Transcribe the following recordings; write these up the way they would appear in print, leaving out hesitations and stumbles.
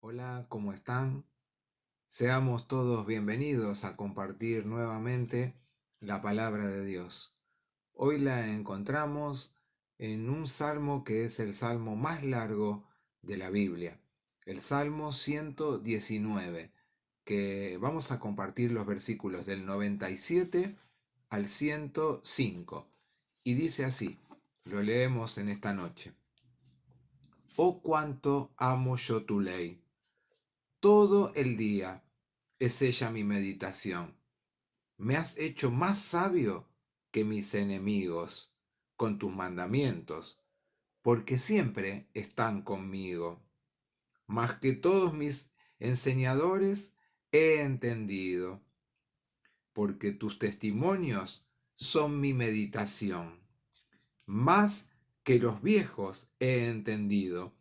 Hola, ¿cómo están? Seamos todos bienvenidos a compartir nuevamente la palabra de Dios. Hoy la encontramos en un salmo que es el salmo más largo de la Biblia, el Salmo 119, que vamos a compartir los versículos del 97 al 105. Y dice así, lo leemos en esta noche. Oh, cuánto amo yo tu ley. Todo el día es ella mi meditación. Me has hecho más sabio que mis enemigos con tus mandamientos, porque siempre están conmigo. Más que todos mis enseñadores he entendido, porque tus testimonios son mi meditación. Más que los viejos he entendido,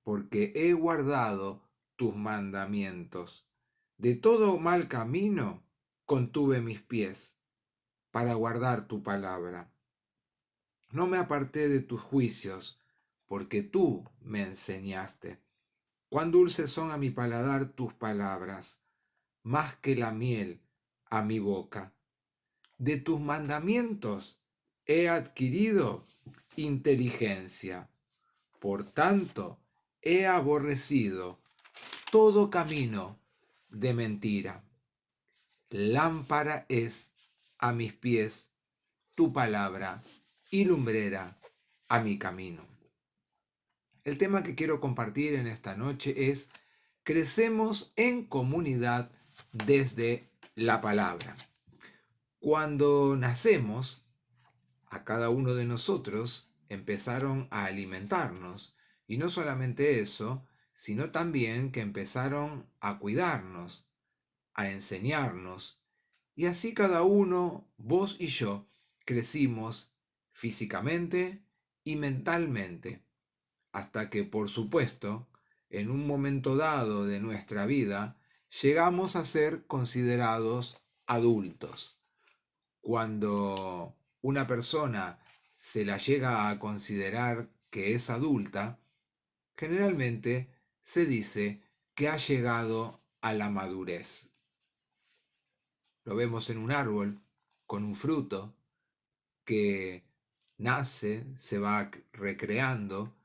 porque he guardado tus mandamientos. De todo mal camino contuve mis pies para guardar tu palabra. No me aparté de tus juicios, porque tú me enseñaste. Cuán dulces son a mi paladar tus palabras, más que la miel a mi boca. De tus mandamientos he adquirido inteligencia. Por tanto, he aborrecido todo camino de mentira. Lámpara es a mis pies tu palabra y lumbrera a mi camino. El tema que quiero compartir en esta noche es: crecemos en comunidad desde la palabra. Cuando nacemos, a cada uno de nosotros empezaron a alimentarnos. Y no solamente eso, sino también que empezaron a cuidarnos, a enseñarnos. Y así cada uno, vos y yo, crecimos físicamente y mentalmente, hasta que, por supuesto, en un momento dado de nuestra vida, llegamos a ser considerados adultos. Cuando una persona se la llega a considerar que es adulta, generalmente se dice que ha llegado a la madurez. Lo vemos en un árbol con un fruto que nace, se va recreando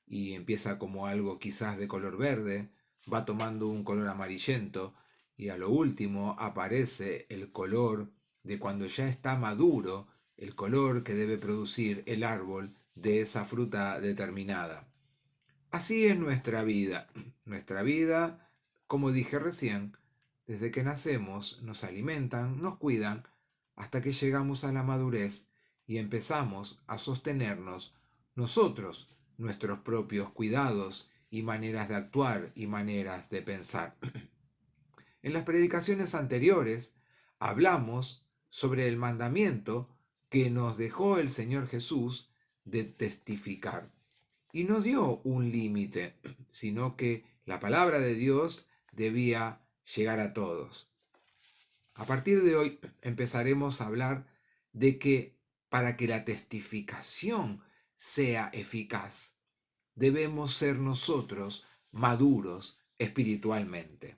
y empieza como algo quizás de color verde, va tomando un color amarillento y a lo último aparece el color de cuando ya está maduro, el color que debe producir el árbol de esa fruta determinada. Así es nuestra vida. Nuestra vida, como dije recién, desde que nacemos nos alimentan, nos cuidan, hasta que llegamos a la madurez y empezamos a sostenernos nosotros, nuestros propios cuidados y maneras de actuar y maneras de pensar. En las predicaciones anteriores hablamos sobre el mandamiento que nos dejó el Señor Jesús de testificar. Y no dio un límite, sino que la palabra de Dios debía llegar a todos. A partir de hoy empezaremos a hablar de que para que la testificación sea eficaz, debemos ser nosotros maduros espiritualmente.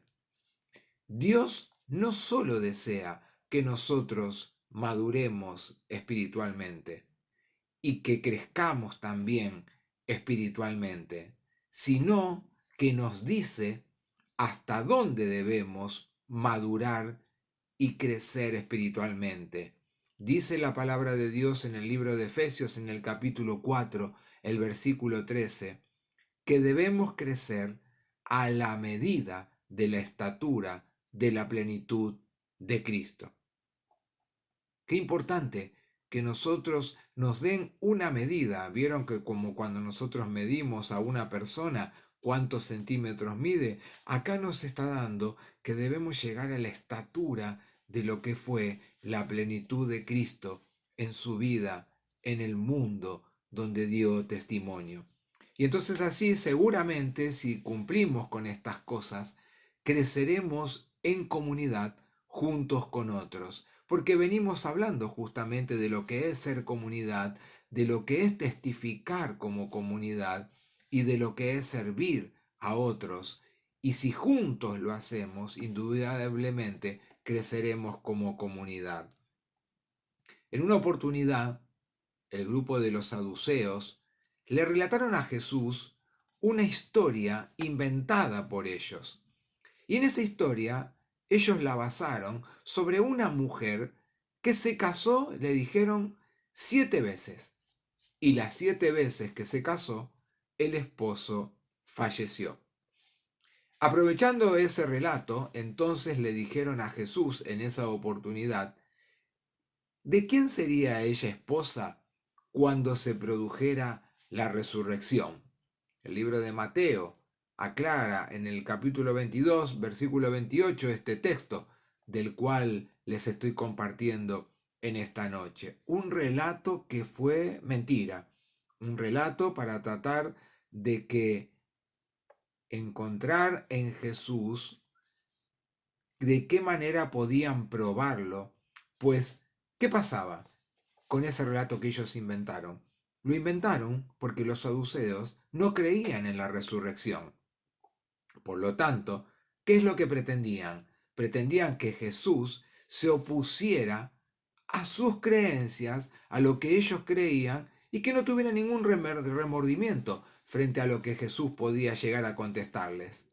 Dios no solo desea que nosotros maduremos espiritualmente y que crezcamos también espiritualmente, sino que nos dice hasta dónde debemos madurar y crecer espiritualmente. Dice la palabra de Dios en el libro de Efesios, en el capítulo 4, el versículo 13, que debemos crecer a la medida de la estatura de la plenitud de Cristo. Qué importante que nosotros nos den una medida. Vieron que como cuando nosotros medimos a una persona cuántos centímetros mide, acá nos está dando que debemos llegar a la estatura de lo que fue la plenitud de Cristo en su vida, en el mundo donde dio testimonio. Y entonces así seguramente si cumplimos con estas cosas, creceremos en comunidad juntos con otros, porque venimos hablando justamente de lo que es ser comunidad, de lo que es testificar como comunidad y de lo que es servir a otros Y si juntos lo hacemos, indudablemente creceremos como comunidad. En una oportunidad, el grupo de los saduceos le relataron a Jesús una historia inventada por ellos. Y en esa historia ellos la basaron sobre una mujer que se casó, le dijeron, 7 veces. Y las 7 veces que se casó, el esposo falleció. Aprovechando ese relato, entonces le dijeron a Jesús en esa oportunidad, ¿de quién sería ella esposa cuando se produjera la resurrección? El libro de Mateo aclara en el capítulo 22, versículo 28, este texto del cual les estoy compartiendo en esta noche. Un relato que fue mentira, un relato para tratar de que encontrar en Jesús de qué manera podían probarlo, pues, ¿qué pasaba con ese relato que ellos inventaron? Lo inventaron porque los saduceos no creían en la resurrección. Por lo tanto, ¿qué es lo que pretendían? Pretendían que Jesús se opusiera a sus creencias, a lo que ellos creían, y que no tuviera ningún remordimiento frente a lo que Jesús podía llegar a contestarles.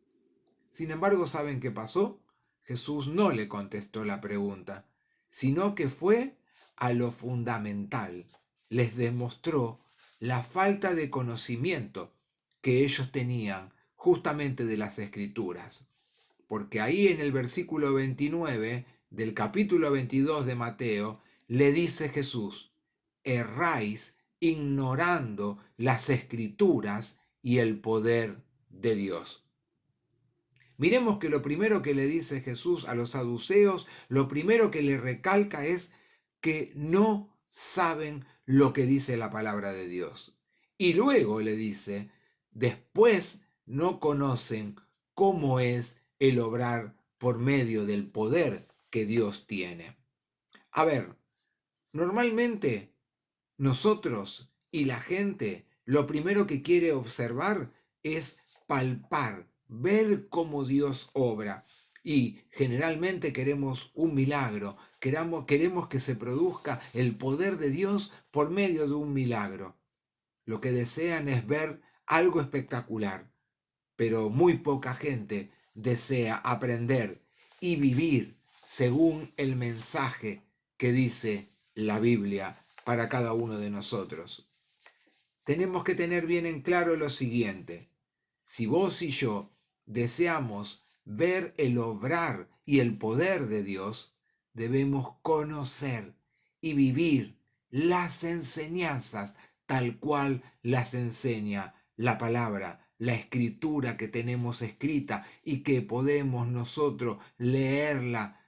Sin embargo, ¿saben qué pasó? Jesús no le contestó la pregunta, sino que fue a lo fundamental. Les demostró la falta de conocimiento que ellos tenían justamente de las Escrituras. Porque ahí en el versículo 29 del capítulo 22 de Mateo le dice Jesús, erráis ignorando las Escrituras y el poder de Dios. Miremos que lo primero que le dice Jesús a los saduceos, lo primero que le recalca es que no saben lo que dice la palabra de Dios. Y luego le dice, después no conocen cómo es el obrar por medio del poder que Dios tiene. A ver, normalmente nosotros y la gente lo primero que quiere observar es palpar, ver cómo Dios obra. Y generalmente queremos un milagro, queremos que se produzca el poder de Dios por medio de un milagro. Lo que desean es ver algo espectacular, pero muy poca gente desea aprender y vivir según el mensaje que dice la Biblia para cada uno de nosotros. Tenemos que tener bien en claro lo siguiente. Si vos y yo deseamos ver el obrar y el poder de Dios, debemos conocer y vivir las enseñanzas tal cual las enseña la palabra, la escritura que tenemos escrita y que podemos nosotros leerla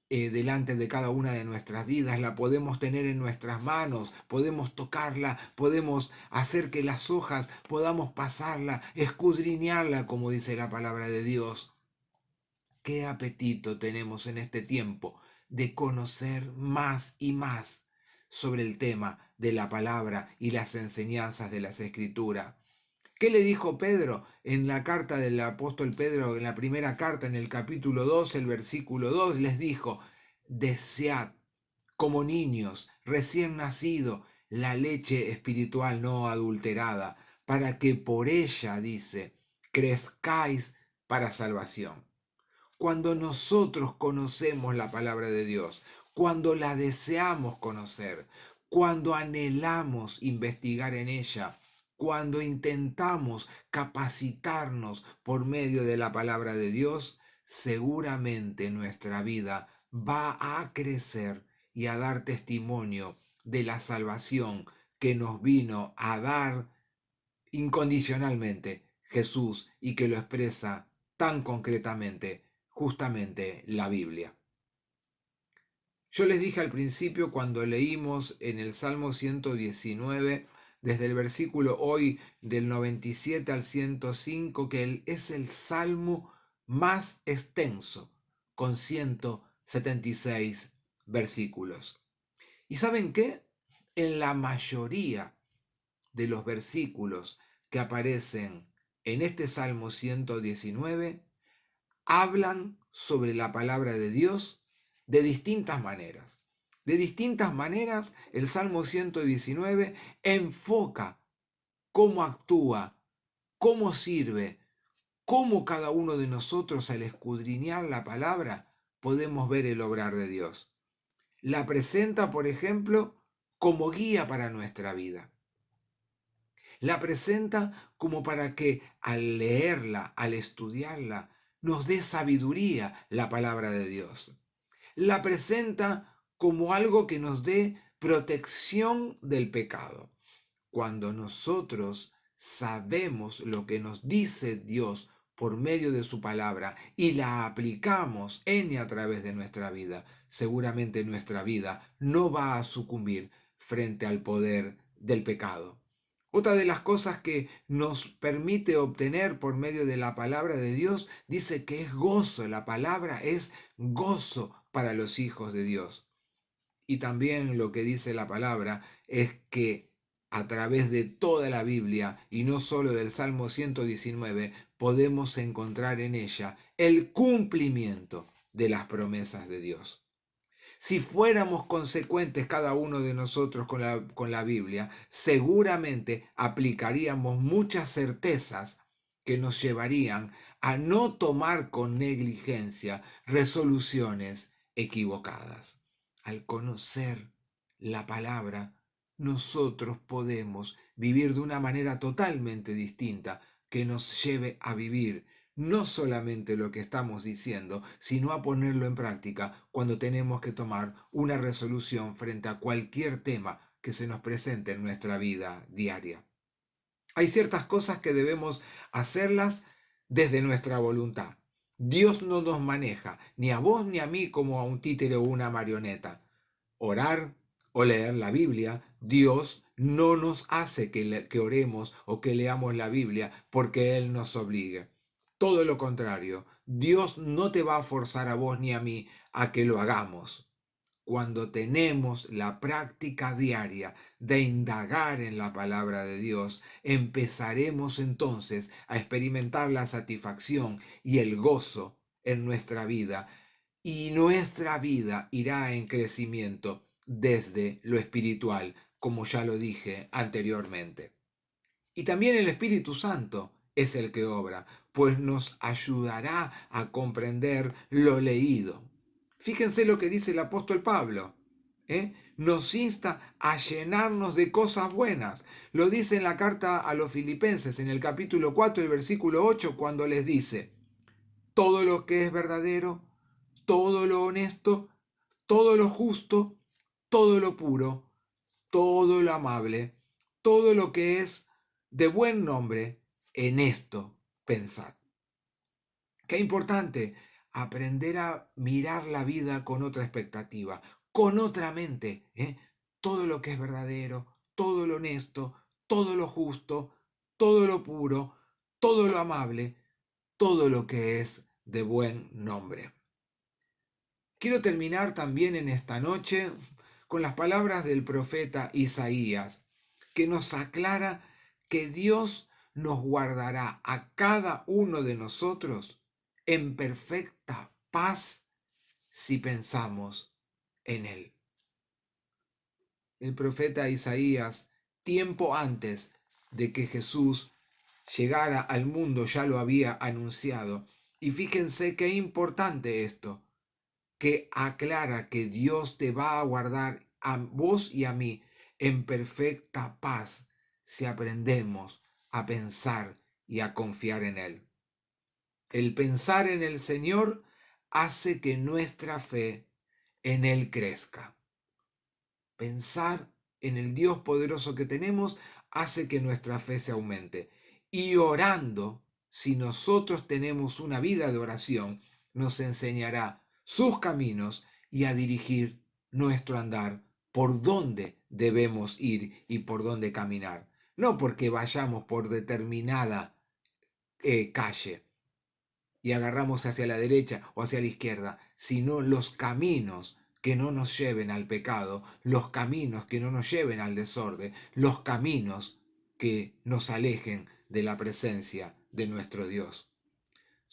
delante de cada una de nuestras vidas, la podemos tener en nuestras manos, podemos tocarla, podemos hacer que las hojas podamos pasarla, escudriñarla, como dice la palabra de Dios. Qué apetito tenemos en este tiempo de conocer más y más sobre el tema de la palabra y las enseñanzas de las Escrituras. ¿Qué le dijo Pedro en la carta del apóstol Pedro, en la primera carta, en el capítulo 2, el versículo 2? Les dijo, desead como niños recién nacidos la leche espiritual no adulterada, para que por ella, dice, crezcáis para salvación. Cuando nosotros conocemos la palabra de Dios, cuando la deseamos conocer, cuando anhelamos investigar en ella, cuando intentamos capacitarnos por medio de la palabra de Dios, seguramente nuestra vida va a crecer y a dar testimonio de la salvación que nos vino a dar incondicionalmente Jesús y que lo expresa tan concretamente justamente la Biblia. Yo les dije al principio cuando leímos en el Salmo 119, desde el versículo hoy del 97 al 105, que es el salmo más extenso, con 176 versículos. ¿Y saben qué? En la mayoría de los versículos que aparecen en este Salmo 119, hablan sobre la palabra de Dios de distintas maneras. De distintas maneras, el Salmo 119 enfoca cómo actúa, cómo sirve, cómo cada uno de nosotros al escudriñar la palabra podemos ver el obrar de Dios. La presenta, por ejemplo, como guía para nuestra vida. La presenta como para que al leerla, al estudiarla, nos dé sabiduría la palabra de Dios. La presenta como algo que nos dé protección del pecado. Cuando nosotros sabemos lo que nos dice Dios por medio de su palabra y la aplicamos en y a través de nuestra vida, seguramente nuestra vida no va a sucumbir frente al poder del pecado. Otra de las cosas que nos permite obtener por medio de la palabra de Dios dice que es gozo. La palabra es gozo para los hijos de Dios. Y también lo que dice la palabra es que a través de toda la Biblia y no solo del Salmo 119 podemos encontrar en ella el cumplimiento de las promesas de Dios. Si fuéramos consecuentes cada uno de nosotros con la Biblia, seguramente aplicaríamos muchas certezas que nos llevarían a no tomar con negligencia resoluciones equivocadas. Al conocer la palabra, nosotros podemos vivir de una manera totalmente distinta que nos lleve a vivir no solamente lo que estamos diciendo, sino a ponerlo en práctica cuando tenemos que tomar una resolución frente a cualquier tema que se nos presente en nuestra vida diaria. Hay ciertas cosas que debemos hacerlas desde nuestra voluntad. Dios no nos maneja, ni a vos ni a mí como a un títere o una marioneta. Orar o leer la Biblia, Dios no nos hace que oremos o que leamos la Biblia porque Él nos obligue. Todo lo contrario, Dios no te va a forzar a vos ni a mí a que lo hagamos. Cuando tenemos la práctica diaria de indagar en la palabra de Dios, empezaremos entonces a experimentar la satisfacción y el gozo en nuestra vida, y nuestra vida irá en crecimiento desde lo espiritual, como ya lo dije anteriormente. Y también el Espíritu Santo es el que obra, pues nos ayudará a comprender lo leído. Fíjense lo que dice el apóstol Pablo. Nos insta a llenarnos de cosas buenas. Lo dice en la carta a los Filipenses, en el capítulo 4, el versículo 8, cuando les dice, todo lo que es verdadero, todo lo honesto, todo lo justo, todo lo puro, todo lo amable, todo lo que es de buen nombre, en esto pensad. Qué importante aprender a mirar la vida con otra expectativa, con otra mente. Todo lo que es verdadero, todo lo honesto, todo lo justo, todo lo puro, todo lo amable, todo lo que es de buen nombre. Quiero terminar también en esta noche con las palabras del profeta Isaías, que nos aclara que Dios nos guardará a cada uno de nosotros en perfecta paz si pensamos en Él. El profeta Isaías, tiempo antes de que Jesús llegara al mundo, ya lo había anunciado. Y fíjense qué importante esto, que aclara que Dios te va a guardar a vos y a mí en perfecta paz si aprendemos a pensar y a confiar en Él. El pensar en el Señor hace que nuestra fe en Él crezca. Pensar en el Dios poderoso que tenemos hace que nuestra fe se aumente. Y orando, si nosotros tenemos una vida de oración, nos enseñará sus caminos y a dirigir nuestro andar por dónde debemos ir y por dónde caminar. No porque vayamos por determinada calle y agarramos hacia la derecha o hacia la izquierda, sino los caminos que no nos lleven al pecado, los caminos que no nos lleven al desorden, los caminos que nos alejen de la presencia de nuestro Dios.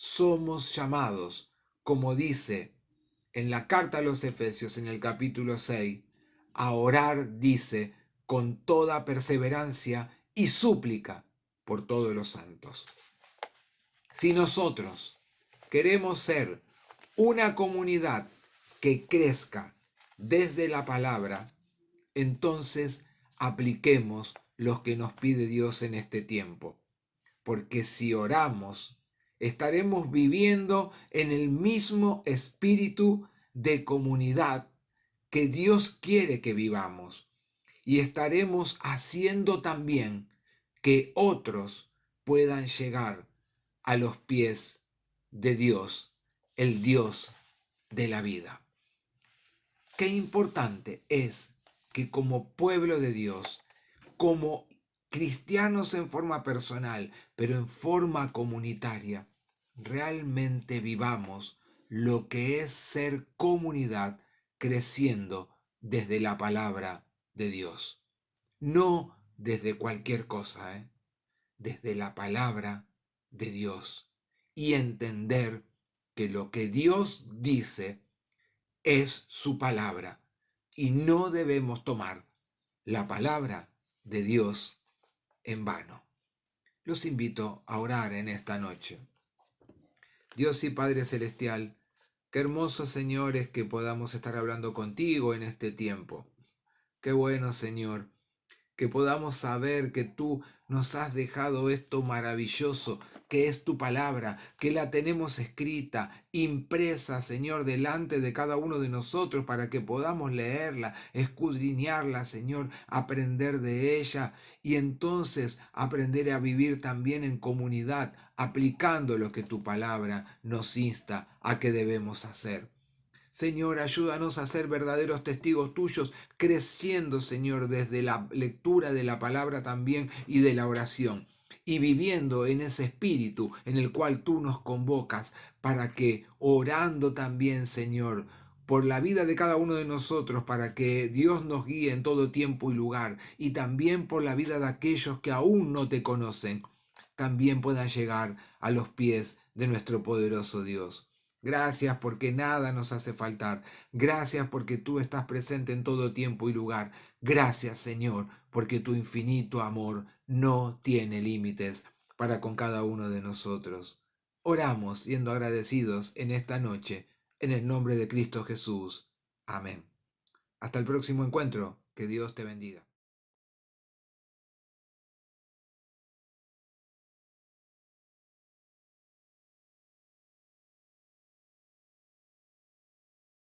somos llamados, como dice en la carta a los Efesios en el capítulo 6, a orar, dice, con toda perseverancia y súplica por todos los santos. Si nosotros queremos ser una comunidad que crezca desde la palabra, entonces apliquemos lo que nos pide Dios en este tiempo. Porque si oramos, estaremos viviendo en el mismo espíritu de comunidad que Dios quiere que vivamos. Y estaremos haciendo también que otros puedan llegar a los pies de Dios, el Dios de la vida. Qué importante es que como pueblo de Dios, como cristianos en forma personal, pero en forma comunitaria, realmente vivamos lo que es ser comunidad creciendo desde la palabra de Dios. No desde cualquier cosa, desde la palabra de Dios. Y entender que lo que Dios dice es su palabra. Y no debemos tomar la palabra de Dios en vano. Los invito a orar en esta noche. Dios y Padre Celestial, qué hermoso, Señor, es que podamos estar hablando contigo en este tiempo. Qué bueno, Señor, que podamos saber que tú nos has dejado esto maravilloso, que es tu palabra, que la tenemos escrita, impresa, Señor, delante de cada uno de nosotros para que podamos leerla, escudriñarla, Señor, aprender de ella y entonces aprender a vivir también en comunidad, aplicando lo que tu palabra nos insta a que debemos hacer. Señor, ayúdanos a ser verdaderos testigos tuyos, creciendo, Señor, desde la lectura de la palabra también y de la oración, y viviendo en ese espíritu en el cual tú nos convocas, para que orando también, Señor, por la vida de cada uno de nosotros, para que Dios nos guíe en todo tiempo y lugar, y también por la vida de aquellos que aún no te conocen, también puedan llegar a los pies de nuestro poderoso Dios. Gracias porque nada nos hace faltar. Gracias porque tú estás presente en todo tiempo y lugar. Gracias, Señor, porque tu infinito amor no tiene límites para con cada uno de nosotros. Oramos siendo agradecidos en esta noche, en el nombre de Cristo Jesús. Amén. Hasta el próximo encuentro. Que Dios te bendiga.